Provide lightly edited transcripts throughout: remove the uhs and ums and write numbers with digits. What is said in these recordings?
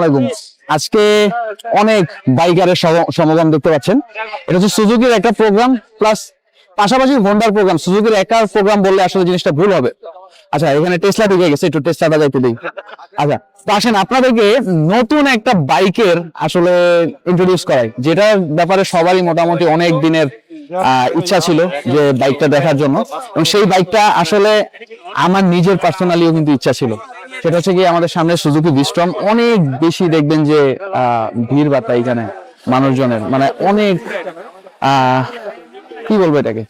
আলাইকুম। আজকে অনেক বাইকারের সমাগম দেখতে পাচ্ছেন। এটা হচ্ছে সুজুকির একটা প্রোগ্রাম প্লাস পাশাপাশি হোন্ডার প্রোগ্রাম। সুজুকির একার প্রোগ্রাম বললে আসলে জিনিসটা ভুল হবে। আচ্ছা, এখানে টেসলা ঢুকে গেছে, একটু টেসলাটা যাইতে দিই। আচ্ছা, তো আসেন আপনাদেরকে নতুন একটা বাইকের আসলে ইন্ট্রোডিউস করাই, যেটার ব্যাপারে সবারই মোটামুটি অনেক দিনের ইচ্ছা ছিল যে বাইকটা দেখার জন্য, এবং সেই বাইকটা আসলে আমার নিজের পার্সোনালিও কিন্তু ইচ্ছা ছিল। সেটা হচ্ছে কি, আমাদের সামনে সুজুকি ভিস্ট্রম। অনেক বেশি দেখবেন যে ভিড় বার্তা এখানে মানুষজনের, মানে অনেক কি বলবো এটাকে,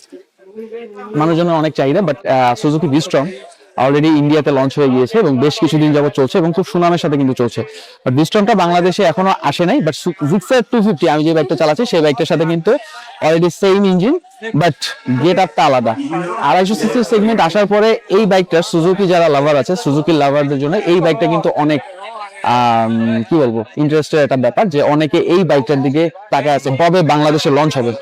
মানুষজনের অনেক চাহিদা। বাট সুজুকি ভিস্ট্রম অলরেডি ইন্ডিয়াতে লঞ্চ হয়ে গিয়েছে এবং বেশ কিছুদিন যাবত চলছে এবং খুব সুনামের সাথে কিন্তু চলছে। বাট ভিস্ট্রমটা বাংলাদেশে এখনো আসে নাই। বাট জিক্সার 250 আমি যে বাইকটা চালাচ্ছি সেই বাইকটার সাথে কিন্তু অলরেডি সেম ইঞ্জিন, বাট গেট আপটা আলাদা। 250 সিসি সেগমেন্ট আসার পরে এই বাইকটা সুজুকি যারা লাভার আছে, সুজুকি লাভারদের জন্য এই বাইকটা কিন্তু অনেক কি বলবো ইন্টারেস্টের একটা ব্যাপার, যে অনেকে এই বাইকটার দিকে তাকায় আছে কবে বাংলাদেশে লঞ্চ হবে।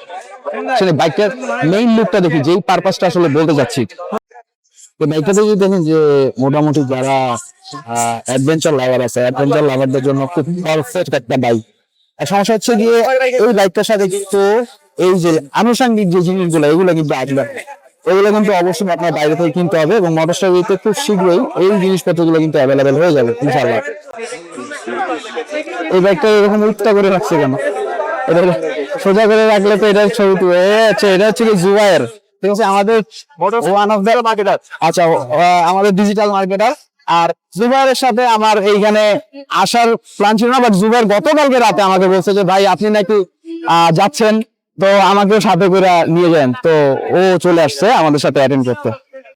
আসলে বাইকটার মেইন লুকটা দেখি, যেই পারপাসটা আসলে বলতে যাচ্ছি। তো বাইকটাতে যদি দেখেন যে মোটামুটি যারা অ্যাডভেঞ্চার লাভার আছে, অ্যাডভেঞ্চার লাভারদের জন্য খুব পারফেক্ট একটা বাইক। সমস্যা হচ্ছে গিয়ে এই বাইকটার সাথে কিন্তু এই যে আনুষঙ্গিক যে জিনিসগুলো, এগুলো কিন্তু আসবে, এগুলো কিন্তু অবশ্যই আপনার বাইরে থেকে কিনতে হবে এবং মোটরসাইকেলতে খুব শীঘ্রই এই জিনিসপত্রগুলো কিন্তু অ্যাভেলেবেল হয়ে যাবে ইনশাআল্লাহ। এই বাইকটা এরকম উল্টা করে রাখছে কেন? এটা সোজা করে রাখলে তো এটার ছবি তুলে। আচ্ছা, এটা হচ্ছে কি জুবায়ের, ঠিক আছে, আমাদের ওয়ান অফ দ্য মার্কেটার। আচ্ছা, আমাদের ডিজিটাল মার্কেটার। আর জুবাইরের সাথে আমার এইখানে আসার প্ল্যান ছিল না, বাট জুবাইর গতকালকে রাতে আমাকে বলছে যে ভাই আপনি নাকি যাচ্ছেন, তো আমাকেও সাথে করে নিয়ে যান। তো ও চলে আসছে আমাদের সাথে অ্যাটেন্ড করতে।